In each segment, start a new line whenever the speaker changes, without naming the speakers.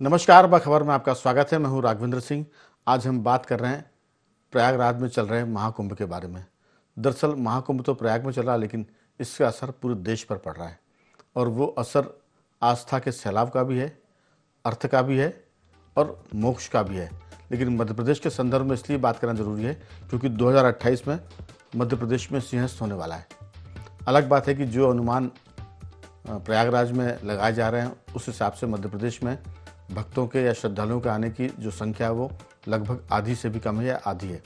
नमस्कार, खबर में आपका स्वागत है। मैं हूं राघवेंद्र सिंह। आज हम बात कर रहे हैं प्रयागराज में चल रहे महाकुंभ के बारे में। दरअसल महाकुंभ तो प्रयाग में चल रहा है, लेकिन इसका असर पूरे देश पर पड़ रहा है और वो असर आस्था के सैलाब का भी है, अर्थ का भी है और मोक्ष का भी है। लेकिन मध्य प्रदेश के संदर्भ में इसलिए बात करना जरूरी है क्योंकि 2028 में मध्य प्रदेश में सिंहस्थ होने वाला है। अलग बात है कि जो अनुमान प्रयागराज में लगाए जा रहे हैं उस हिसाब से मध्य प्रदेश में भक्तों के या श्रद्धालुओं के आने की जो संख्या है वो लगभग आधी से भी कम है या आधी है।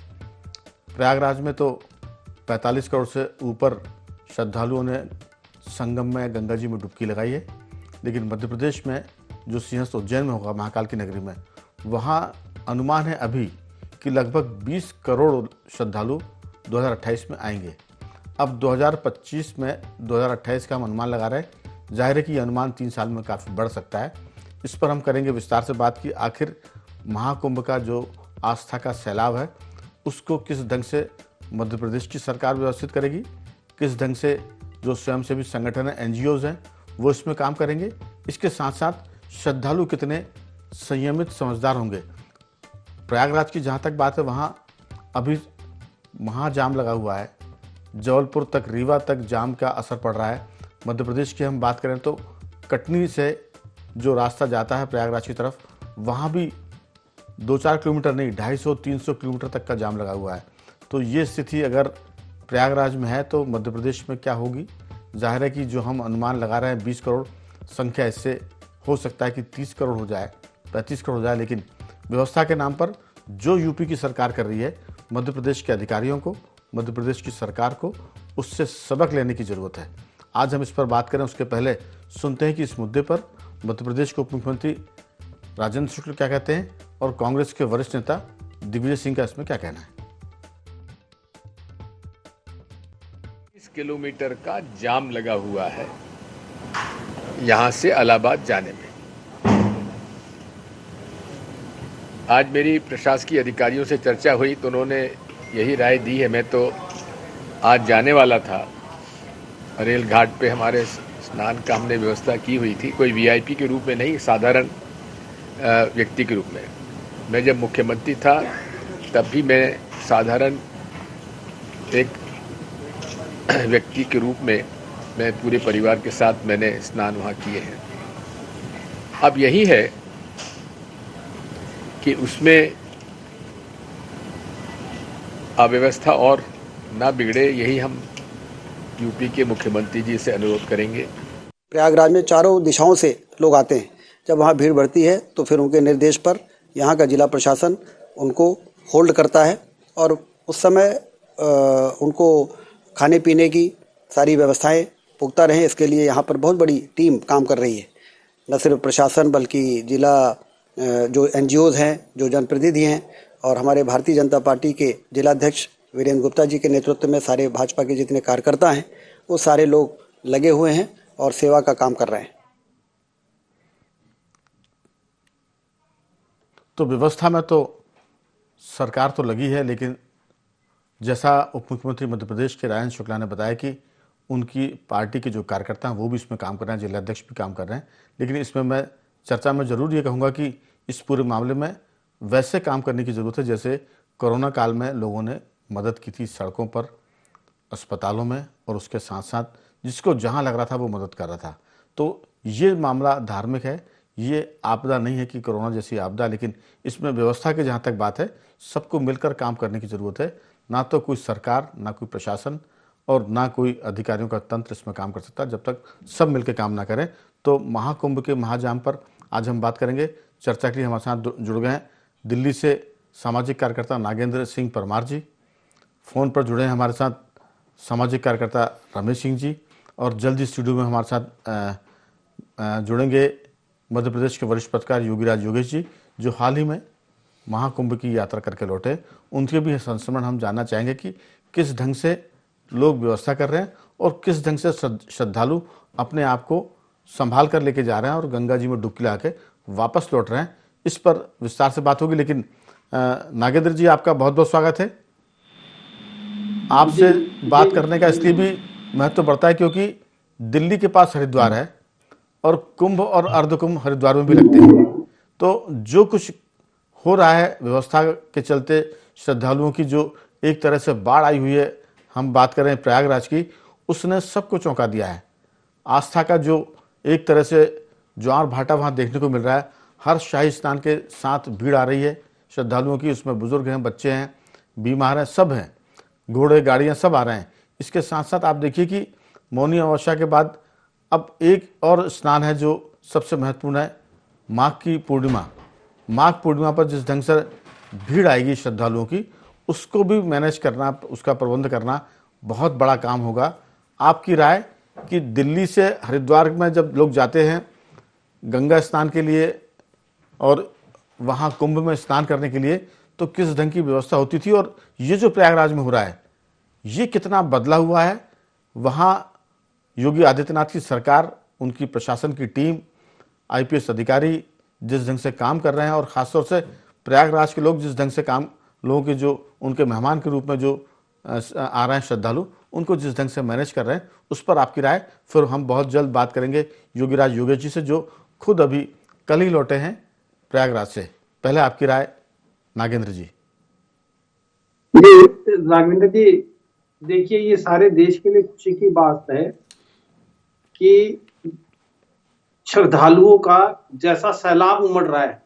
प्रयागराज में तो 45 करोड़ से ऊपर श्रद्धालुओं ने संगम में गंगा जी में डुबकी लगाई है। लेकिन मध्य प्रदेश में जो सिंहस्थ उज्जैन में होगा, महाकाल की नगरी में, वहाँ अनुमान है अभी कि लगभग 20 करोड़ श्रद्धालु 2028 में आएंगे। अब 2025 में 2028 का हम अनुमान लगा रहे हैं। जाहिर है कि ये अनुमान 3 साल में काफ़ी बढ़ सकता है। इस पर हम करेंगे विस्तार से बात की आखिर महाकुंभ का जो आस्था का सैलाब है उसको किस ढंग से मध्य प्रदेश की सरकार व्यवस्थित करेगी, किस ढंग से जो स्वयंसेवी संगठन है, एनजीओज हैं, वो इसमें काम करेंगे। इसके साथ साथ श्रद्धालु कितने संयमित समझदार होंगे। प्रयागराज की जहाँ तक बात है वहाँ अभी महाजाम लगा हुआ है। जबलपुर तक, रीवा तक जाम का असर पड़ रहा है। मध्य प्रदेश की हम बात करें तो कटनी से जो रास्ता जाता है प्रयागराज की तरफ, वहाँ भी 2-4 किलोमीटर नहीं, 250-300 किलोमीटर तक का जाम लगा हुआ है। तो ये स्थिति अगर प्रयागराज में है तो मध्य प्रदेश में क्या होगी। जाहिर है कि जो हम अनुमान लगा रहे हैं 20 करोड़ संख्या, इससे हो सकता है कि 30 करोड़ हो जाए, 35 करोड़ हो जाए। लेकिन व्यवस्था के नाम पर जो यूपी की सरकार कर रही है, मध्य प्रदेश के अधिकारियों को, मध्य प्रदेश की सरकार को उससे सबक लेने की ज़रूरत है। आज हम इस पर बात करें उसके पहले सुनते हैं कि इस मुद्दे पर मध्य प्रदेश के उप मुख्यमंत्री राजेंद्र शुक्ल क्या कहते हैं और कांग्रेस के वरिष्ठ नेता दिग्विजय सिंह का इसमें क्या कहना है।
30 किलोमीटर का जाम लगा हुआ है यहां से इलाहाबाद जाने में। आज मेरी प्रशासकीय अधिकारियों से चर्चा हुई तो उन्होंने यही राय दी है। मैं तो आज जाने वाला था, रेल घाट पे हमारे स्नान का हमने व्यवस्था की हुई थी, कोई वीआईपी के रूप में नहीं, साधारण व्यक्ति के रूप में। मैं जब मुख्यमंत्री था तब भी मैं साधारण एक व्यक्ति के रूप में मैं पूरे परिवार के साथ मैंने स्नान वहाँ किए हैं। अब यही है कि उसमें अव्यवस्था और ना बिगड़े, यही हम यूपी के मुख्यमंत्री जी से अनुरोध करेंगे।
प्रयागराज में चारों दिशाओं से लोग आते हैं। जब वहाँ भीड़ बढ़ती है तो फिर उनके निर्देश पर यहाँ का जिला प्रशासन उनको होल्ड करता है और उस समय उनको खाने पीने की सारी व्यवस्थाएं पुख्ता रहें, इसके लिए यहाँ पर बहुत बड़ी टीम काम कर रही है। न सिर्फ प्रशासन बल्कि जिला जो एनजीओज हैं, जो जनप्रतिनिधि हैं और हमारे भारतीय जनता पार्टी के जिलाध्यक्ष वीरेंद्र गुप्ता जी के नेतृत्व में सारे भाजपा के जितने कार्यकर्ता हैं वो सारे लोग लगे हुए हैं और सेवा का काम कर रहे हैं।
तो व्यवस्था में तो सरकार तो लगी है, लेकिन जैसा उप मुख्यमंत्री मध्य प्रदेश के राजेंद्र शुक्ला ने बताया कि उनकी पार्टी के जो कार्यकर्ता हैं वो भी इसमें काम कर रहे हैं, जिलाध्यक्ष भी काम कर रहे हैं। लेकिन इसमें मैं चर्चा में जरूर ये कहूँगा कि इस पूरे मामले में वैसे काम करने की ज़रूरत है जैसे कोरोना काल में लोगों ने मदद की थी, सड़कों पर, अस्पतालों में, और उसके साथ साथ जिसको जहाँ लग रहा था वो मदद कर रहा था। तो ये मामला धार्मिक है, ये आपदा नहीं है कि कोरोना जैसी आपदा। लेकिन इसमें व्यवस्था की जहाँ तक बात है, सबको मिलकर काम करने की ज़रूरत है। ना तो कोई सरकार, ना कोई प्रशासन और ना कोई अधिकारियों का तंत्र इसमें काम कर सकता। जब तक सब मिलकर काम ना करें तो महाकुंभ के महाजाम पर आज हम बात करेंगे। चर्चा के लिए हमारे साथ जुड़ गए हैं दिल्ली से सामाजिक कार्यकर्ता नागेंद्र सिंह परमार जी, फ़ोन पर जुड़े हैं हमारे साथ सामाजिक कार्यकर्ता रमेश सिंह जी, और जल्द स्टूडियो में हमारे साथ जुड़ेंगे मध्य प्रदेश के वरिष्ठ पत्रकार योगीराज योगेश जी, जो हाल ही में महाकुंभ की यात्रा करके लौटे। उनके भी संस्मरण हम जानना चाहेंगे कि किस ढंग से लोग व्यवस्था कर रहे हैं और किस ढंग से श्रद्धालु अपने आप को संभाल कर लेके जा रहे हैं और गंगा जी में डुबकी लगा के वापस लौट रहे हैं। इस पर विस्तार से बात होगी। लेकिन नागेंद्र जी, आपका बहुत बहुत स्वागत है। आपसे बात करने का इसलिए भी महत्व बढ़ता है क्योंकि दिल्ली के पास हरिद्वार है और कुंभ और अर्धकुंभ हरिद्वार में भी लगते हैं। तो जो कुछ हो रहा है व्यवस्था के चलते, श्रद्धालुओं की जो एक तरह से बाढ़ आई हुई है, हम बात करें प्रयागराज की, उसने सबको चौंका दिया है। आस्था का जो एक तरह से ज्वार भाटा वहाँ देखने को मिल रहा है। हर शाही स्नान के साथ भीड़ आ रही है श्रद्धालुओं की, उसमें बुजुर्ग हैं, बच्चे हैं, बीमार हैं, सब हैं, घोड़े गाड़ियाँ सब आ रहे हैं। इसके साथ साथ आप देखिए कि मौनी अमावस्या के बाद अब एक और स्नान है जो सबसे महत्वपूर्ण है, माघ की पूर्णिमा। माघ पूर्णिमा पर जिस ढंग से भीड़ आएगी श्रद्धालुओं की, उसको भी मैनेज करना, उसका प्रबंध करना बहुत बड़ा काम होगा। आपकी राय कि दिल्ली से हरिद्वार में जब लोग जाते हैं गंगा स्नान के लिए और वहाँ कुंभ में स्नान करने के लिए, तो किस ढंग की व्यवस्था होती थी, और ये जो प्रयागराज में हो रहा है ये कितना बदला हुआ है? वहाँ योगी आदित्यनाथ की सरकार, उनकी प्रशासन की टीम, आईपीएस अधिकारी जिस ढंग से काम कर रहे हैं, और ख़ासतौर से प्रयागराज के लोग जिस ढंग से काम, लोगों के जो उनके मेहमान के रूप में जो आ रहे हैं श्रद्धालु, उनको जिस ढंग से मैनेज कर रहे हैं, उस पर आपकी राय। फिर हम बहुत जल्द बात करेंगे योगीराज योगेश जी से, जो खुद अभी कल ही लौटे हैं प्रयागराज से। पहले आपकी राय नागेंद्र जी।
राघवेंद्र जी, देखिए, ये सारे देश के लिए खुशी की बात है कि श्रद्धालुओं का जैसा सैलाब उमड़ रहा है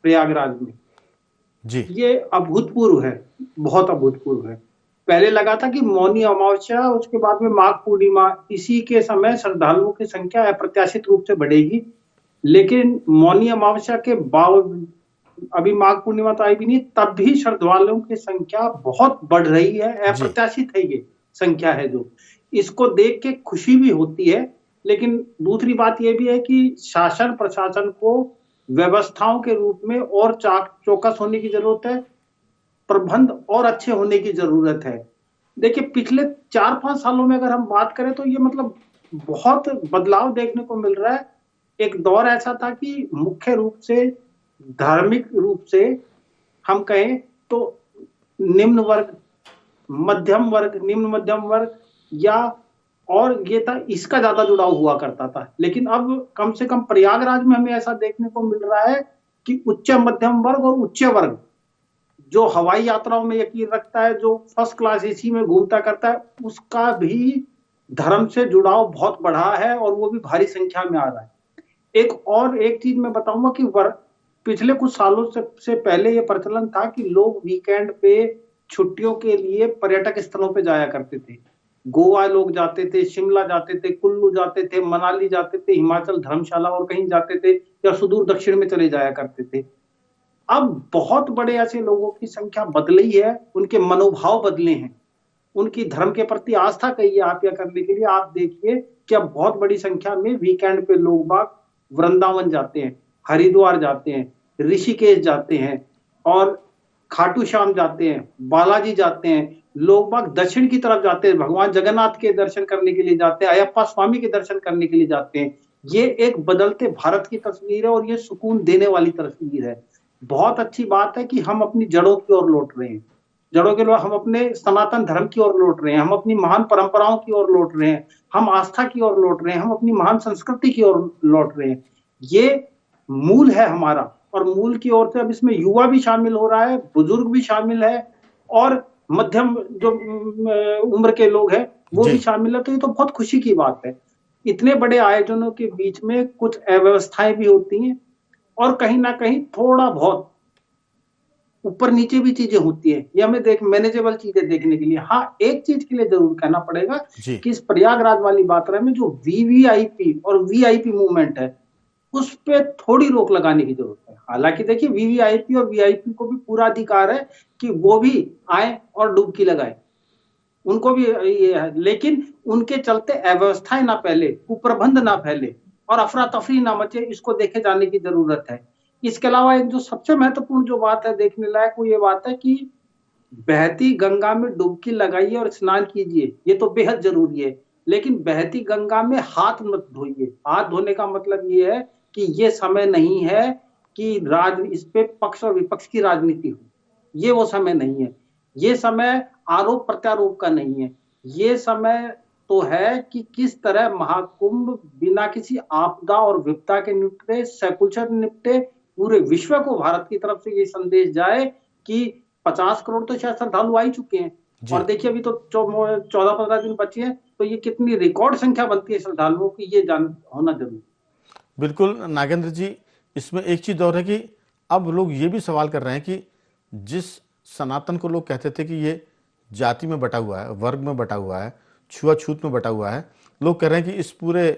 प्रयागराज में
जी,
ये अभूतपूर्व है, बहुत अभूतपूर्व है। पहले लगा था कि मौनी अमावस्या, उसके बाद में माघ पूर्णिमा, इसी के समय श्रद्धालुओं की संख्या अप्रत्याशित रूप से बढ़ेगी, लेकिन मौनी अमावस्या के बाद अभी माघ पूर्णिमा तो आई भी नहीं, तब भी श्रद्धालुओं की संख्या बहुत बढ़ रही है। अप्रत्याशित है ये संख्या है, जो इसको देख के खुशी भी होती है। लेकिन दूसरी बात यह भी है कि शासन प्रशासन को व्यवस्थाओं के रूप में और चौकस होने की जरूरत है, प्रबंध और अच्छे होने की जरूरत है। देखिए, पिछले 4-5 सालों में अगर हम बात करें तो ये मतलब बहुत बदलाव देखने को मिल रहा है। एक दौर ऐसा था कि मुख्य रूप से धार्मिक रूप से हम कहें तो निम्न वर्ग, मध्यम वर्ग, निम्न मध्यम वर्ग या और ये था, इसका ज्यादा जुड़ाव हुआ करता था। लेकिन अब कम से कम प्रयागराज में हमें ऐसा देखने को मिल रहा है कि उच्च मध्यम वर्ग और उच्च वर्ग, जो हवाई यात्राओं में यकीन रखता है, जो फर्स्ट क्लास एसी में घूमता करता है, उसका भी धर्म से जुड़ाव बहुत बढ़ा है और वो भी भारी संख्या में आ रहा है। एक चीज मैं बताऊंगा कि पिछले कुछ सालों से पहले ये प्रचलन था कि लोग वीकेंड पे छुट्टियों के लिए पर्यटक स्थलों पे जाया करते थे। गोवा लोग जाते थे, शिमला जाते थे, कुल्लू जाते थे, मनाली जाते थे, हिमाचल धर्मशाला और कहीं जाते थे, या सुदूर दक्षिण में चले जाया करते थे। अब बहुत बड़े ऐसे लोगों की संख्या बदली है, उनके मनोभाव बदले हैं, उनकी धर्म के प्रति आस्था कही है आप या करने के लिए। आप देखिए कि अब बहुत बड़ी संख्या में वीकेंड पे लोग बाग वृंदावन जाते हैं, हरिद्वार जाते हैं, ऋषिकेश जाते हैं और खाटू श्याम जाते हैं, बालाजी जाते हैं। लोग बाग दक्षिण की तरफ जाते हैं, भगवान जगन्नाथ के दर्शन करने के लिए जाते हैं, अयप्पा स्वामी के दर्शन करने के लिए जाते हैं। ये एक बदलते भारत की तस्वीर है और ये सुकून देने वाली तस्वीर है। बहुत अच्छी बात है कि हम अपनी जड़ों की ओर लौट रहे हैं, जड़ों के लिए हम अपने सनातन धर्म की ओर लौट रहे हैं, हम अपनी महान परंपराओं की ओर लौट रहे हैं, हम आस्था की ओर लौट रहे हैं, हम अपनी महान संस्कृति की ओर लौट रहे हैं। ये मूल है हमारा, और मूल की ओर से अब इसमें युवा भी शामिल हो रहा है, बुजुर्ग भी शामिल है और मध्यम जो उम्र के लोग हैं वो भी शामिल है। तो ये तो बहुत खुशी की बात है। इतने बड़े आयोजनों के बीच में कुछ अव्यवस्थाएं भी होती हैं और कहीं ना कहीं थोड़ा बहुत ऊपर नीचे भी चीजें होती है, ये हमें मैनेजेबल चीजें देखने के लिए। हाँ, एक चीज के लिए जरूर कहना पड़ेगा कि इस प्रयागराज वाली यात्रा में जो वीवीआईपी और वीआईपी मूवमेंट है, उस पे थोड़ी रोक लगाने की जरूरत है। हालांकि देखिए, वीवीआईपी और वीआईपी को भी पूरा अधिकार है कि वो भी आए और डुबकी लगाए, उनको भी ये है, लेकिन उनके चलते अव्यवस्थाएं ना फैले, कुप्रबंध ना फैले और अफरा तफरी ना मचे, इसको देखे जाने की जरूरत है। इसके अलावा एक जो सबसे महत्वपूर्ण जो बात है देखने लायक, वो ये बात है कि बहती गंगा में डुबकी लगाइए और स्नान कीजिए, ये तो बेहद जरूरी है, लेकिन बहती गंगा में हाथ मत धोइए। हाथ धोने का मतलब ये है कि ये समय नहीं है कि इस पे पक्ष और विपक्ष की राजनीति हो, ये वो समय नहीं है। ये समय आरोप प्रत्यारोप का नहीं है, ये समय तो है कि किस तरह महाकुंभ बिना किसी आपदा और विपदा के निपटे, सकुशल निपटे, पूरे विश्व को भारत की तरफ से ये संदेश जाए कि 50 करोड़ तो शायद श्रद्धालु आ ही चुके हैं। और देखिए अभी तो 14-15 दिन बचे हैं, तो ये कितनी रिकॉर्ड संख्या बनती है श्रद्धालुओं की, ये जान होना जरूरी।
बिल्कुल नागेंद्र जी, इसमें एक चीज़ और है कि अब लोग ये भी सवाल कर रहे हैं कि जिस सनातन को लोग कहते थे कि ये जाति में बटा हुआ है, वर्ग में बटा हुआ है, छुआछूत में बटा हुआ है, लोग कह रहे हैं कि इस पूरे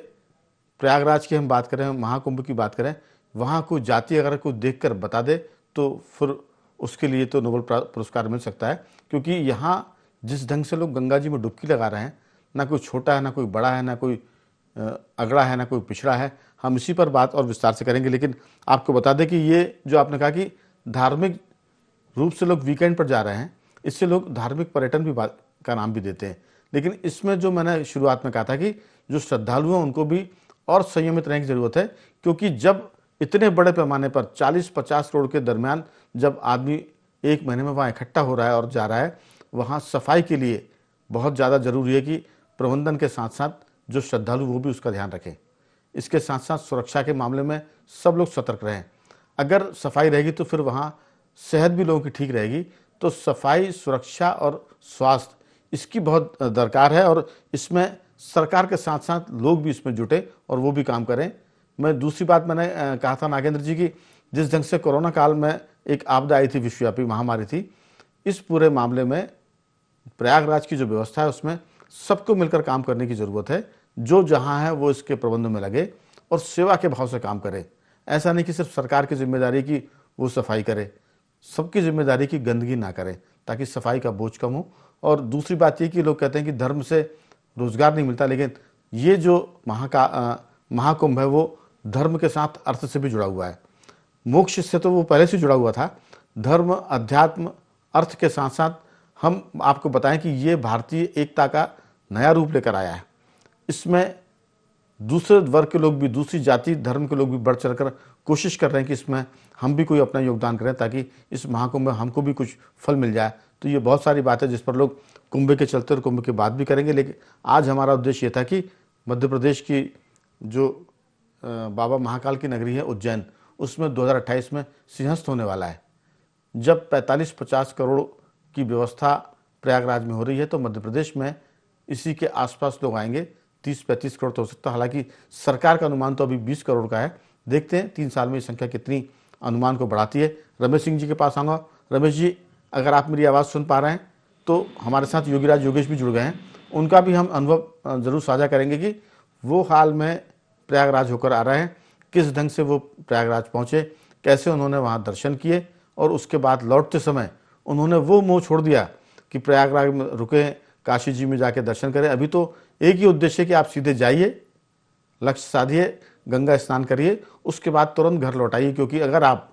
प्रयागराज की हम बात करें, महाकुंभ की बात करें, वहाँ कोई जाति अगर कोई देखकर बता दे तो फिर उसके लिए तो नोबेल पुरस्कार मिल सकता है। क्योंकि यहाँ जिस ढंग से लोग गंगा जी में डुबकी लगा रहे हैं, ना कोई छोटा है, ना कोई बड़ा है, ना कोई अगड़ा है, ना कोई पिछड़ा है। हम इसी पर बात और विस्तार से करेंगे, लेकिन आपको बता दें कि ये जो आपने कहा कि धार्मिक रूप से लोग वीकेंड पर जा रहे हैं, इससे लोग धार्मिक पर्यटन भी का नाम भी देते हैं। लेकिन इसमें जो मैंने शुरुआत में कहा था कि जो श्रद्धालु हैं उनको भी और संयमित रहने की जरूरत है, क्योंकि जब इतने बड़े पैमाने पर 40-50 करोड़ के दरमियान जब आदमी एक महीने में वहाँ इकट्ठा हो रहा है और जा रहा है, वहाँ सफाई के लिए बहुत ज़्यादा जरूरी है कि प्रबंधन के साथ साथ जो श्रद्धालु वो भी उसका ध्यान रखें। इसके साथ साथ सुरक्षा के मामले में सब लोग सतर्क रहें। अगर सफाई रहेगी तो फिर वहाँ सेहत भी लोगों की ठीक रहेगी। तो सफाई, सुरक्षा और स्वास्थ्य इसकी बहुत दरकार है, और इसमें सरकार के साथ साथ लोग भी इसमें जुटे और वो भी काम करें। मैं दूसरी बात मैंने कहा था नागेंद्र जी की जिस ढंग से कोरोना काल में एक आपदा आई थी, विश्वव्यापी महामारी थी, इस पूरे मामले में प्रयागराज की जो व्यवस्था है उसमें सबको मिलकर काम करने की ज़रूरत है। जो जहाँ है वो इसके प्रबंध में लगे और सेवा के भाव से काम करे। ऐसा नहीं कि सिर्फ सरकार की जिम्मेदारी की वो सफाई करे, सबकी जिम्मेदारी की गंदगी ना करे, ताकि सफाई का बोझ कम हो। और दूसरी बात ये कि लोग कहते हैं कि धर्म से रोजगार नहीं मिलता, लेकिन ये जो महाकुंभ है वो धर्म के साथ अर्थ से भी जुड़ा हुआ है। मोक्ष से तो वो पहले से जुड़ा हुआ था। धर्म, अध्यात्म, अर्थ के साथ साथ हम आपको बताएं कि ये भारतीय एकता का नया रूप लेकर आया है। इसमें दूसरे वर्ग के लोग भी, दूसरी जाति धर्म के लोग भी बढ़ चढ़कर कोशिश कर रहे हैं कि इसमें हम भी कोई अपना योगदान करें, ताकि इस महाकुंभ में हमको भी कुछ फल मिल जाए। तो ये बहुत सारी बातें जिस पर लोग कुंभ के चलते और कुंभ के बाद भी करेंगे। लेकिन आज हमारा उद्देश्य ये था कि मध्य प्रदेश की जो बाबा महाकाल की नगरी है उज्जैन, उसमें 2028 में सिंहस्थ होने वाला है। जब 45-50 करोड़ की व्यवस्था प्रयागराज में हो रही है, तो मध्य प्रदेश में इसी के आसपास लोग आएंगे। 30-35 करोड़ तो हो सकता है। हालांकि सरकार का अनुमान तो अभी 20 करोड़ का है। देखते हैं 3 साल में ये संख्या कितनी अनुमान को बढ़ाती है। रमेश सिंह जी के पास आऊँगा। रमेश जी, अगर आप मेरी आवाज़ सुन पा रहे हैं तो हमारे साथ योगेश भी जुड़ गए हैं। उनका भी हम अनुभव जरूर साझा करेंगे कि वो हाल में प्रयागराज होकर आ रहे हैं, किस ढंग से वो प्रयागराज पहुँचे, कैसे उन्होंने वहाँ दर्शन किए, और उसके बाद लौटते समय उन्होंने वो मोह छोड़ दिया कि प्रयागराज में रुके, काशी जी में जाके दर्शन करें। अभी तो एक ही उद्देश्य है कि आप सीधे जाइए, लक्ष्य साधिए, गंगा स्नान करिए, उसके बाद तुरंत घर लौटाइए, क्योंकि अगर आप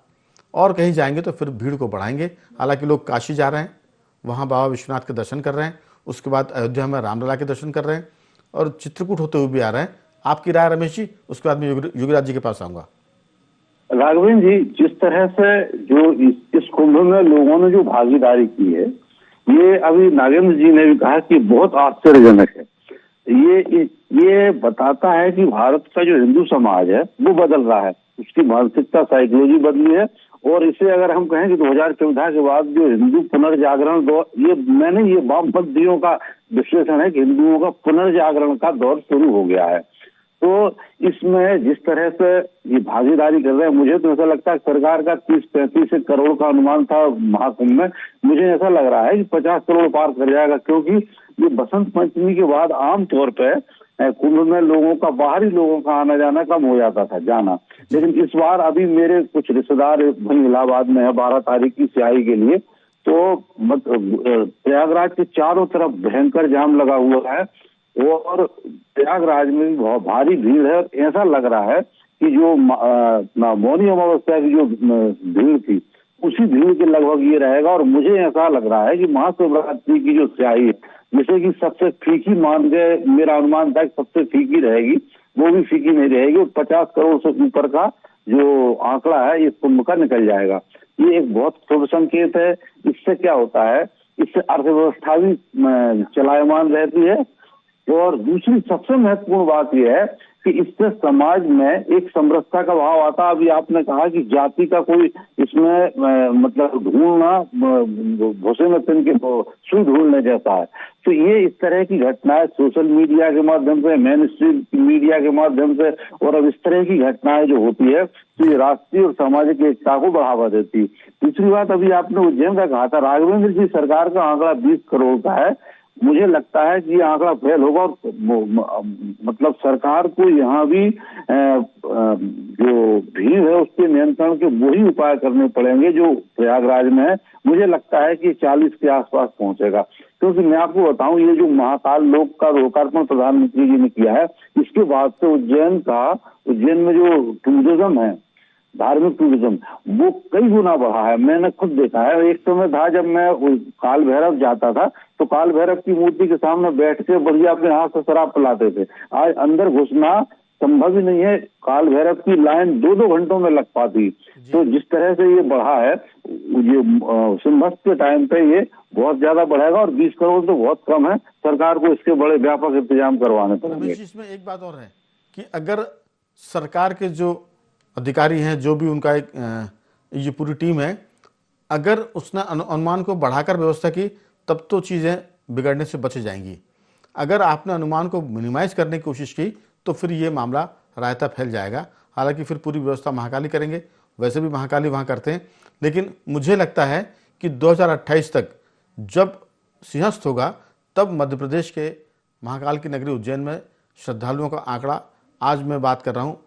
और कहीं जाएंगे तो फिर भीड़ को बढ़ाएंगे। हालांकि लोग काशी जा रहे हैं, वहाँ बाबा विश्वनाथ के दर्शन कर रहे हैं, उसके बाद अयोध्या में रामलला के दर्शन कर रहे हैं और चित्रकूट होते हुए भी आ रहे हैं। आपकी राय रमेश जी, उसके बाद मैं योगीराज जी के पास आऊँगा।
राघवेंद्र जी, जिस तरह से जो इस कुंभ में लोगों ने जो भागीदारी की है, ये अभी नागेंद्र जी ने भी कहा कि बहुत आश्चर्यजनक है। ये बताता है कि भारत का जो हिंदू समाज है वो बदल रहा है, उसकी मानसिकता, साइकोलॉजी बदली है। और इसे अगर हम कहें कि 2014 के बाद जो हिंदू पुनर्जागरण दौर, ये वामपंथियों का विश्लेषण है कि हिंदुओं का पुनर्जागरण का दौर शुरू हो गया है। तो इसमें जिस तरह से ये भागीदारी कर रहे हैं, मुझे तो ऐसा लगता है सरकार का 30-35 करोड़ का अनुमान था महाकुंभ में, मुझे ऐसा लग रहा है कि 50 करोड़ पार कर जाएगा। क्योंकि ये बसंत पंचमी के बाद आमतौर पर कुंभ में लोगों का, बाहरी लोगों का आना जाना कम हो जाता था, जाना। लेकिन इस बार अभी मेरे कुछ रिश्तेदार वहीं इलाहाबाद में है 12 तारीख की स्याही के लिए, तो प्रयागराज के चारों तरफ भयंकर जाम लगा हुआ है और प्रयागराज में बहुत भारी भीड़ है। ऐसा लग रहा है कि जो मौनी अमावस्या की जो भीड़ थी उसी भीड़ के लगभग ये रहेगा। और मुझे ऐसा लग रहा है कि महाशिवरात्रि की जो स्याही है, जिसे कि सबसे फीकी मान के, मेरा अनुमान था कि सबसे फीकी रहेगी, वो भी फीकी नहीं रहेगी। 50 करोड़ से ऊपर का जो आंकड़ा है इस कुंभ का निकल जाएगा। ये एक बहुत शुभ संकेत है। इससे क्या होता है, इससे अर्थव्यवस्था भी चलायमान रहती है। और दूसरी सबसे महत्वपूर्ण बात यह है कि इससे समाज में एक समरसता का भाव आता। अभी आपने कहा कि जाति का कोई इसमें मतलब ढूंढना भूसे में पिन के सुई ढूंढने जैसा है। तो ये इस तरह की घटनाएं सोशल मीडिया के माध्यम से, मेन स्ट्रीम मीडिया के माध्यम से, और अब इस तरह की घटनाएं जो होती है तो ये राष्ट्रीय और सामाजिक एकता को बढ़ावा देती। दूसरी बात, अभी आपने उज्जैन का कहा था, राघवेंद्र जी सरकार का आंकड़ा 20 करोड़ का है। मुझे लगता है कि ये आंकड़ा फेल होगा और मतलब सरकार को यहाँ भी जो भीड़ है उसके नियंत्रण के वही उपाय करने पड़ेंगे जो प्रयागराज में है। मुझे लगता है कि 40 के आसपास पहुंचेगा, क्योंकि मैं आपको बताऊं, ये जो महाकाल लोक का लोकार्पण प्रधानमंत्री जी ने किया है, इसके बाद से उज्जैन में जो टूरिज्म है, धार्मिक टूरिज्म, वो कई गुना बढ़ा है। मैंने खुद देखा है। एक समय था जब मैं काल भैरव जाता था तो काल भैरव की मूर्ति के सामने बैठ के बढ़िया अपने हाथ से शराब पिलाते थे। आज अंदर घुसना संभव ही नहीं है। काल भैरव की लाइन 2-2 घंटों में लग पाती। तो जिस तरह से ये बढ़ा है, ये सिंहस्थ के टाइम पे ये बहुत ज्यादा बढ़ेगा और 20 करोड़ तो बहुत कम है। सरकार को इसके बड़े व्यापक इंतजाम करवाने पड़ेंगे।
इसमें एक बात और है कि अगर सरकार के जो अधिकारी हैं, जो भी उनका एक ये पूरी टीम है, अगर उसने अनुमान को बढ़ाकर व्यवस्था की तब तो चीज़ें बिगड़ने से बच जाएंगी। अगर आपने अनुमान को मिनिमाइज करने की कोशिश की तो फिर ये मामला रायता फैल जाएगा। हालांकि फिर पूरी व्यवस्था महाकाली करेंगे, वैसे भी महाकाली वहाँ करते हैं। लेकिन मुझे लगता है कि 2028 तक जब सिंहस्थ होगा तब मध्य प्रदेश के महाकाल की नगरी उज्जैन में श्रद्धालुओं का आंकड़ा, आज मैं बात कर रहा हूँ,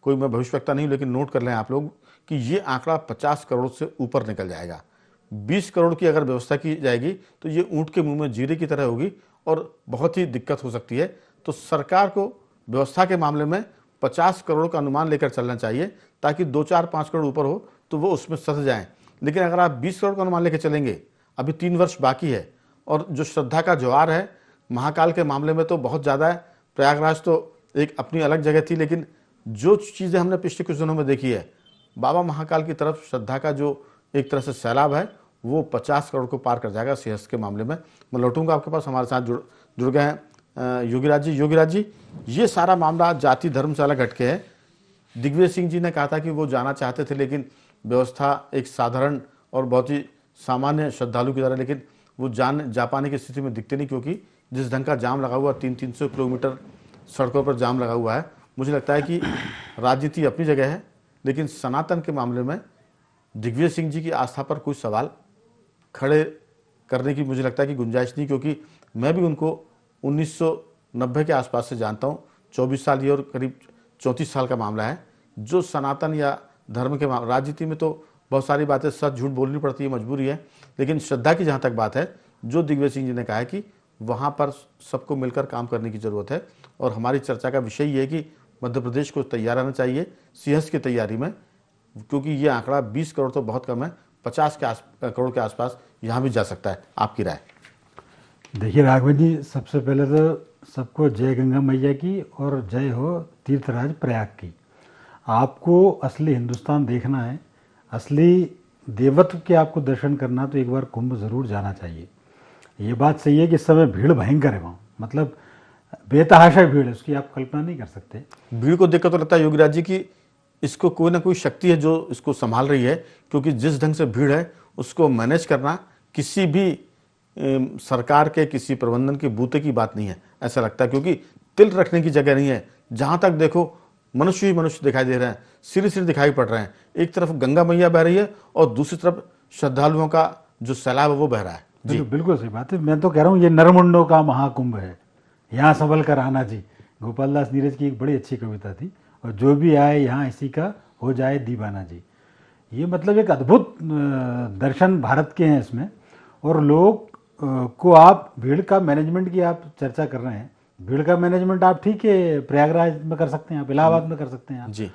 कोई मैं भविष्यवक्ता नहीं, लेकिन नोट कर लें आप लोग कि ये आंकड़ा 50 करोड़ से ऊपर निकल जाएगा। 20 करोड़ की अगर व्यवस्था की जाएगी तो ये ऊंट के मुंह में जीरे की तरह होगी और बहुत ही दिक्कत हो सकती है। तो सरकार को व्यवस्था के मामले में 50 करोड़ का अनुमान लेकर चलना चाहिए, ताकि 2-4-5 करोड़ ऊपर हो तो वो उसमें सध जाएं। लेकिन अगर आप 20 करोड़ का अनुमान लेकर चलेंगे, अभी 3 वर्ष बाकी है और जो श्रद्धा का ज्वार है महाकाल के मामले में तो बहुत ज़्यादा है। प्रयागराज तो एक अपनी अलग जगह थी, लेकिन जो चीज़ें हमने पिछले कुछ दिनों में देखी है, बाबा महाकाल की तरफ श्रद्धा का जो एक तरह से सैलाब है वो 50 करोड़ को पार कर जाएगा सिंहस्थ के मामले में। मैं लौटूंगा आपके पास, हमारे साथ जुड़ गए हैं योगीराज जी। ये सारा मामला जाति धर्म से अलग हटके है। दिग्विजय सिंह जी ने कहा था कि वो जाना चाहते थे, लेकिन व्यवस्था एक साधारण और बहुत ही सामान्य श्रद्धालु की तरह, लेकिन वो जा पाने की स्थिति में दिखते नहीं, क्योंकि जिस ढंग का जाम लगा हुआ, 300-300 किलोमीटर सड़कों पर जाम लगा हुआ है। मुझे लगता है कि राजनीति अपनी जगह है, लेकिन सनातन के मामले में दिग्विजय सिंह जी की आस्था पर कोई सवाल खड़े करने की मुझे लगता है कि गुंजाइश नहीं, क्योंकि मैं भी उनको 1990 के आसपास से जानता हूँ। 24 साल ये और करीब 34 साल का मामला है। जो सनातन या धर्म के राजनीति में तो बहुत सारी बातें सच झूठ बोलनी पड़ती है, मजबूरी है, लेकिन श्रद्धा की जहाँ तक बात है, जो दिग्विजय सिंह जी ने कहा है कि वहाँ पर सबको मिलकर काम करने की ज़रूरत है। और हमारी चर्चा का विषय ये है कि मध्य प्रदेश को तैयार रहना चाहिए सिंहस्थ की तैयारी में, क्योंकि ये आंकड़ा 20 करोड़ तो बहुत कम है, 50 करोड़ के आसपास यहाँ भी जा सकता है। आपकी राय?
देखिए राघवन जी, सबसे पहले तो सबको जय गंगा मैया की और जय हो तीर्थराज प्रयाग की। आपको असली हिंदुस्तान देखना है, असली देवत्व के आपको दर्शन करना, तो एक बार कुंभ ज़रूर जाना चाहिए। ये बात सही है कि इस समय भीड़ भयंकर है वहाँ, मतलब बेतहाशा भीड़ है, उसकी आप कल्पना नहीं कर सकते। भीड़ को देखकर तो लगता है योगीराज जी की इसको कोई ना कोई शक्ति है जो इसको संभाल रही है, क्योंकि जिस ढंग से भीड़ है उसको मैनेज करना किसी भी सरकार के किसी प्रबंधन के बूते की बात नहीं है, ऐसा लगता है, क्योंकि तिल रखने की जगह नहीं है। जहाँ तक देखो मनुष्य ही मनुष्य दिखाई दे रहे हैं, सिर दिखाई पड़ रहे हैं। एक तरफ गंगा मैया बह रही है और दूसरी तरफ श्रद्धालुओं का जो सैलाब है वो बह रहा है। बिल्कुल सही बात है। मैं तो कह रहा हूँ ये नरमुंडों का महाकुंभ है, यहाँ संभल कर आना जी। गोपाल दास नीरज की एक बड़ी अच्छी कविता थी, और जो भी आए यहाँ इसी का हो जाए दीवाना जी। ये मतलब एक अद्भुत दर्शन भारत के हैं इसमें। और लोग को आप भीड़ का मैनेजमेंट की आप चर्चा कर रहे हैं, भीड़ का मैनेजमेंट आप ठीक है प्रयागराज में कर सकते हैं, आप इलाहाबाद में कर सकते हैं आप जी।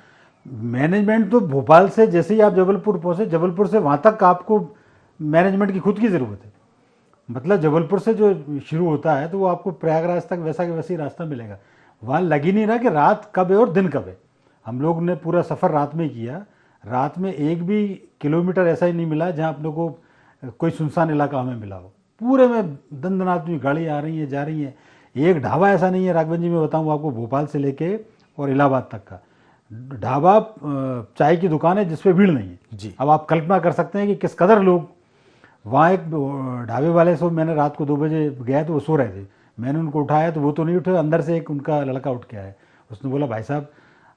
मैनेजमेंट तो भोपाल से जैसे ही आप जबलपुर पहुँचे, जबलपुर से वहाँ तक आपको मैनेजमेंट की खुद की ज़रूरत है। मतलब जबलपुर से जो शुरू होता है तो वो आपको प्रयागराज तक वैसा कि वैसे ही रास्ता मिलेगा। वहाँ लग ही नहीं रहा कि रात कब है और दिन कब है। हम लोग ने पूरा सफ़र रात में किया, रात में एक भी किलोमीटर ऐसा ही नहीं मिला जहाँ आप लोग को कोई सुनसान इलाका हमें मिला हो। पूरे में दंदनादमी गाड़ी आ रही है जा रही है। एक ढाबा ऐसा नहीं है राघवन जी, मैं बताऊँ आपको, भोपाल से लेके और इलाहाबाद तक का ढाबा, चाय की दुकान है जिसपे भीड़ नहीं है
जी।
अब आप कल्पना कर सकते हैं कि किस कदर लोग वहाँ। एक ढाबे वाले से मैंने रात को 2 बजे गया तो वो सो रहे थे, मैंने उनको उठाया तो वो तो नहीं उठे, अंदर से एक उनका लड़का उठ के आया। उसने बोला भाई साहब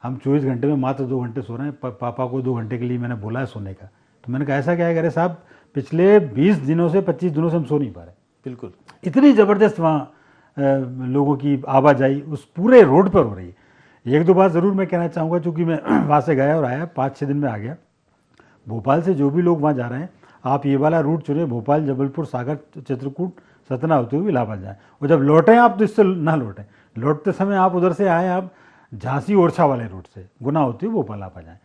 हम 24 घंटे में मात्र 2 घंटे सो रहे हैं, पापा को 2 घंटे के लिए मैंने बोला है सोने का। तो मैंने कहा ऐसा क्या है? अरे साहब पिछले 20 दिनों से 25 दिनों से हम सो नहीं पा रहे।
बिल्कुल
इतनी ज़बरदस्त वहाँ लोगों की आवाजाही उस पूरे रोड पर हो रही है। एक दो बात ज़रूर मैं कहना चाहूँगा, चूँकि मैं वहाँ से गया और आया, 5-6 दिन में आ गया। भोपाल से जो भी लोग वहाँ जा रहे हैं, आप ये वाला रूट चुने, भोपाल, जबलपुर, सागर, चित्रकूट, सतना होते हुए इलाहाबाद जाएँ, और जब लौटें आप तो इससे ना लौटें, लौटते समय आप उधर से आएँ, आप झांसी ओरछा वाले रूट से गुना होते हुए भोपाल आप आ जाएँ।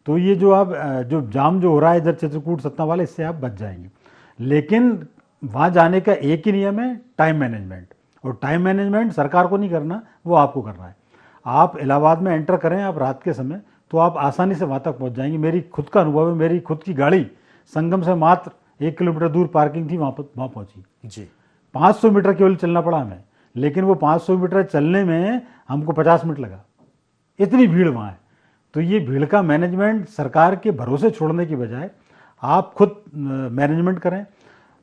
तो ये जो आप जो जाम जो हो रहा है इधर चित्रकूट सतना वाले, इससे आप बच जाएंगे। लेकिन वहाँ जाने का एक ही नियम है, टाइम मैनेजमेंट, और टाइम मैनेजमेंट सरकार को नहीं करना, वो आपको करना है। आप इलाहाबाद में एंटर करें आप रात के समय, तो आप आसानी से वहाँ तक पहुँच जाएंगे। मेरी खुद का अनुभव है, मेरी खुद की गाड़ी संगम से मात्र 1 किलोमीटर दूर पार्किंग थी, वहाँ पहुँची
जी।
500 मीटर केवल चलना पड़ा हमें, लेकिन वो 500 मीटर चलने में हमको 50 मिनट लगा, इतनी भीड़ वहाँ है। तो ये भीड़ का मैनेजमेंट सरकार के भरोसे छोड़ने की बजाय आप खुद मैनेजमेंट करें,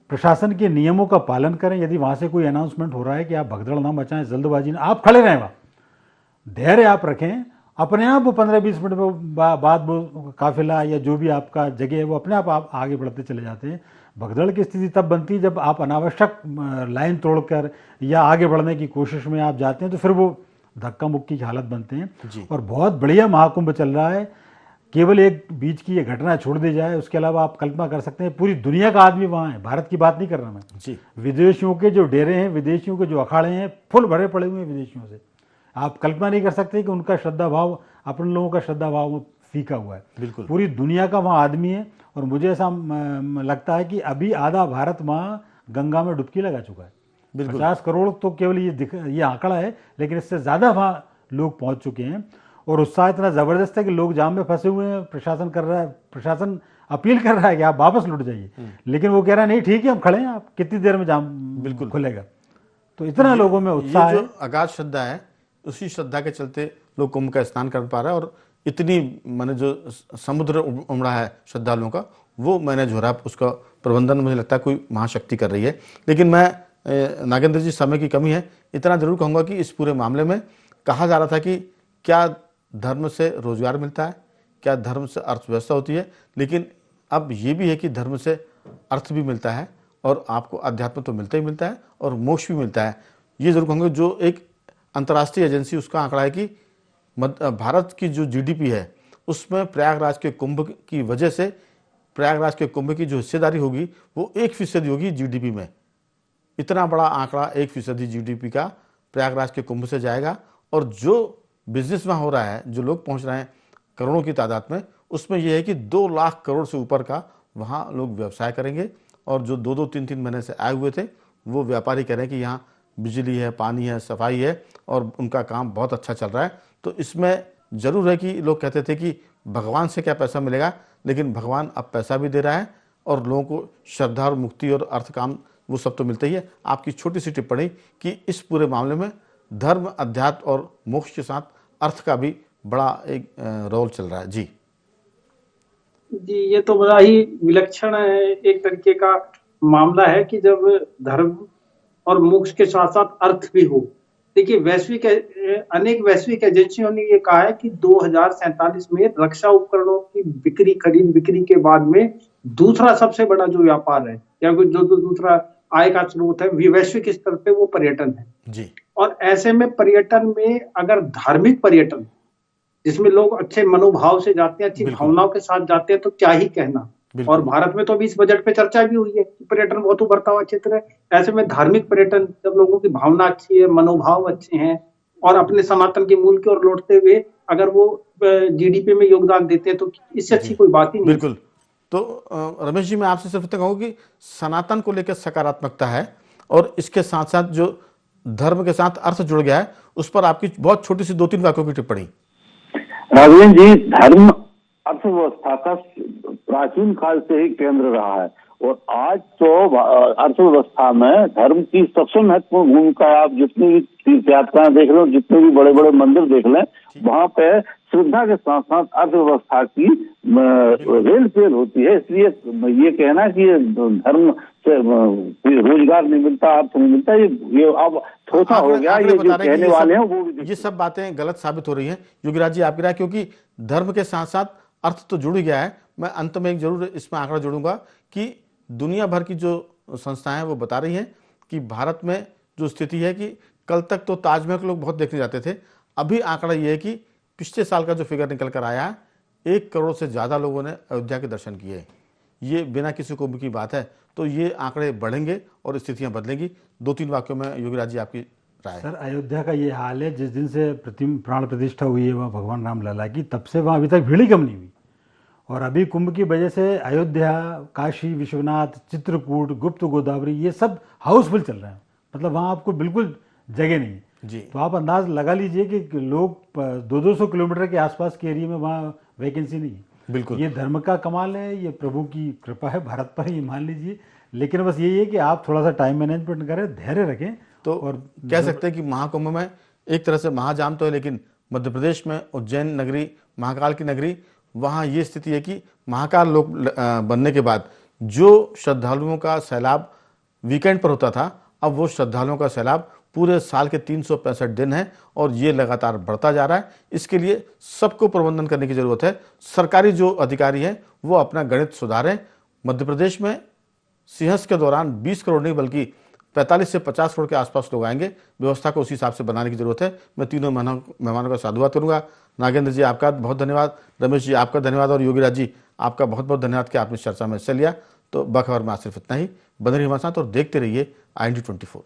प्रशासन के नियमों का पालन करें। यदि वहाँ से कोई अनाउंसमेंट हो रहा है कि आप भगदड़ ना मचाएं, जल्दबाजी ना, आप खड़े रहें, वहाँ धैर्य आप रखें, अपने आप वो 15-20 मिनट बाद वो काफिला या जो भी आपका जगह है वो अपने आप आगे बढ़ते चले जाते हैं। भगदड़ की स्थिति तब बनती है जब आप अनावश्यक लाइन तोड़कर या आगे बढ़ने की कोशिश में आप जाते हैं, तो फिर वो धक्का मुक्की की हालत बनते हैं। और बहुत बढ़िया महाकुंभ चल रहा है, केवल एक बीच की ये घटना छोड़ दी जाए, उसके अलावा आप कल्पना कर सकते हैं पूरी दुनिया का आदमी वहाँ है। भारत की बात नहीं कर रहा मैं
जी।
विदेशियों के जो डेरे हैं, विदेशियों के जो अखाड़े हैं, फुल भरे पड़े हुए हैं विदेशियों से। आप कल्पना नहीं कर सकते कि उनका श्रद्धा भाव अपने लोगों का श्रद्धा भाव फीका हुआ है।
बिल्कुल।
पूरी दुनिया का वहाँ आदमी है, और मुझे ऐसा लगता है कि अभी आधा भारत वहाँ गंगा में डुबकी लगा चुका है। 50 करोड़ तो केवल ये आंकड़ा है, लेकिन इससे ज़्यादा वहाँ लोग पहुँच चुके हैं, और उत्साह इतना ज़बरदस्त है कि लोग जाम में फंसे हुए हैं। प्रशासन कर रहा है, प्रशासन अपील कर रहा है कि आप वापस लौट जाइए, लेकिन वो कह रहा है नहीं ठीक है हम खड़े हैं, आप कितनी देर में जाम बिल्कुल खुलेगा। तो इतना लोगों में उत्साह है,
जो अगाध श्रद्धा है, उसी श्रद्धा के चलते लोग कुंभ का स्नान कर पा रहे हैं, और इतनी मैंने जो समुद्र उमड़ा है श्रद्धालुओं का, वो मैनेज हो रहा है, उसका प्रबंधन मुझे लगता है कोई महाशक्ति कर रही है। लेकिन मैं नागेंद्र जी, समय की कमी है, इतना जरूर कहूँगा कि इस पूरे मामले में कहा जा रहा था कि क्या धर्म से रोजगार मिलता है, क्या धर्म से अर्थव्यवस्था होती है, लेकिन अब ये भी है कि धर्म से अर्थ भी मिलता है, और आपको अध्यात्म तो मिलता ही मिलता है, और मोक्ष भी मिलता है। ये जरूर कहूँगा, जो एक अंतर्राष्ट्रीय एजेंसी उसका आंकड़ा है कि भारत की जो जीडीपी है उसमें प्रयागराज के कुंभ की वजह से, प्रयागराज के कुंभ की जो हिस्सेदारी होगी वो 1% होगी जीडीपी में। इतना बड़ा आंकड़ा 1% जीडीपी का प्रयागराज के कुंभ से जाएगा, और जो बिजनेस वहाँ हो रहा है, जो लोग पहुँच रहे हैं करोड़ों की तादाद में, उसमें यह है कि 2 लाख करोड़ से ऊपर का वहाँ लोग व्यवसाय करेंगे। और जो 2-2, 3-3 महीने से आए हुए थे, वो व्यापारी कह रहे हैं कि यहाँ बिजली है, पानी है, सफाई है, और उनका काम बहुत अच्छा चल रहा है। तो इसमें जरूर है कि लोग कहते थे कि भगवान से क्या पैसा मिलेगा, लेकिन भगवान अब पैसा भी दे रहा है, और लोगों को श्रद्धा और मुक्ति और अर्थ काम वो सब तो मिलता ही है। आपकी छोटी सी टिप्पणी कि इस पूरे मामले में धर्म, अध्यात्म और मोक्ष के साथ अर्थ का भी बड़ा एक रोल चल रहा है। जी
जी, ये तो बड़ा ही विलक्षण एक तरीके का मामला है कि जब धर्म और मोक्ष के साथ साथ अर्थ भी हो। देखिए, अनेक वैश्विक एजेंसियों ने ये कहा है कि 2047 में रक्षा उपकरणों की बिक्री, खरीद बिक्री के बाद में दूसरा सबसे बड़ा जो व्यापार है या जो दूसरा आय का स्रोत है वैश्विक स्तर पे, वो पर्यटन है
जी।
और ऐसे में पर्यटन में अगर धार्मिक पर्यटन जिसमें लोग अच्छे मनोभाव से जाते हैं, अच्छी भावनाओं के साथ जाते हैं, तो क्या ही कहना। और भारत में तो अभी इस बजट पे चर्चा भी हुई है कि पर्यटन बहुत उभरता हुआ क्षेत्र है। ऐसे में धार्मिक पर्यटन, जब लोगों की भावना अच्छी है, मनोभाव अच्छे हैं और अपने सनातन के मूल की ओर लौटते हुए अगर वो जीडीपी में योगदान देते हैं, तो इससे अच्छी कोई बात ही नहीं।
बिल्कुल। तो रमेश जी, मैं आपसे सिर्फ इतना कहूँ कि सनातन को लेकर सकारात्मकता है, और इसके साथ साथ जो धर्म के साथ अर्थ जुड़ गया है, उस पर आपकी बहुत छोटी सी 2-3 वाक्यों की टिप्पणी।
राघवेंद्र जी, धर्म अर्थव्यवस्था का प्राचीन काल से ही केंद्र रहा है, और आज तो अर्थव्यवस्था में धर्म की सबसे महत्वपूर्ण भूमिका है। आप जितनी भी तीर्थ यात्राएं देख रहे हो, जितने भी बड़े बड़े मंदिर देख लें, वहां पे श्रद्धा के साथ साथ अर्थव्यवस्था की रेल पेल होती है। इसलिए ये कहना कि धर्म से रोजगार नहीं मिलता, अर्थ नहीं मिलता, ये अब थोथा हो गया। ये जो कहने वाले हैं वो भी
ये सब बातें गलत साबित हो रही हैं। योगीराज जी, आपकी राय? क्योंकि धर्म के साथ साथ अर्थ तो जुड़ गया है। मैं अंत में एक जरूर इसमें आंकड़ा जोड़ूंगा कि दुनिया भर की जो संस्थाएं हैं वो बता रही हैं कि भारत में जो स्थिति है कि कल तक तो ताजमहल को लोग बहुत देखने जाते थे, अभी आंकड़ा ये है कि पिछले साल का जो फिगर निकल कर आया है, 1 करोड़ से ज़्यादा लोगों ने अयोध्या के दर्शन किए। ये बिना किसी कुंभ की बात है। तो ये आंकड़े बढ़ेंगे और स्थितियां बदलेंगी। 2-3 वाक्यों में योगीराज जी आपकी राय?
सर, अयोध्या का ये हाल है, जिस दिन से प्राण प्रतिष्ठा हुई है वहाँ भगवान राम लला की, तब से वहाँ अभी तक भीड़ ही कम नहीं हुई। और अभी कुंभ की वजह से अयोध्या, काशी विश्वनाथ, चित्रकूट, गुप्त गोदावरी, ये सब हाउसफुल चल रहे हैं। मतलब वहाँ आपको बिल्कुल जगह नहीं है
जी।
तो आप अंदाज लगा लीजिए कि लोग 200-200 किलोमीटर के आसपास के एरिया में वहाँ वैकेंसी नहीं है।
बिल्कुल,
ये धर्म का कमाल है, ये प्रभु की कृपा है भारत पर, ये मान लीजिए। लेकिन बस यही है कि आप थोड़ा सा टाइम मैनेजमेंट करें, धैर्य रखें।
तो और कह सकते हैं कि महाकुंभ में एक तरह से महाजाम तो है, लेकिन मध्य प्रदेश में उज्जैन नगरी, महाकाल की नगरी, वहाँ ये स्थिति है कि महाकाल लोक बनने के बाद जो श्रद्धालुओं का सैलाब वीकेंड पर होता था, अब वो श्रद्धालुओं का सैलाब पूरे साल के 365 दिन है और ये लगातार बढ़ता जा रहा है। इसके लिए सबको प्रबंधन करने की जरूरत है। सरकारी जो अधिकारी हैं वो अपना गणित सुधारें। मध्य प्रदेश में सिंहस्थ के दौरान 20 करोड़ नहीं बल्कि 45 से 50 करोड़ के आसपास लोग आएंगे। व्यवस्था को उसी हिसाब से बनाने की जरूरत है। मैं तीनों मेहमानों का साधुवाद करूंगा। नागेंद्र जी, आपका बहुत धन्यवाद। रमेश जी, आपका धन्यवाद। और योगीराज जी, आपका बहुत बहुत धन्यवाद कि आपने चर्चा में हिस्सा लिया। तो बखबर में आज सिर्फ इतना ही। बने रहिए हमारे साथ और देखते रहिए IND24।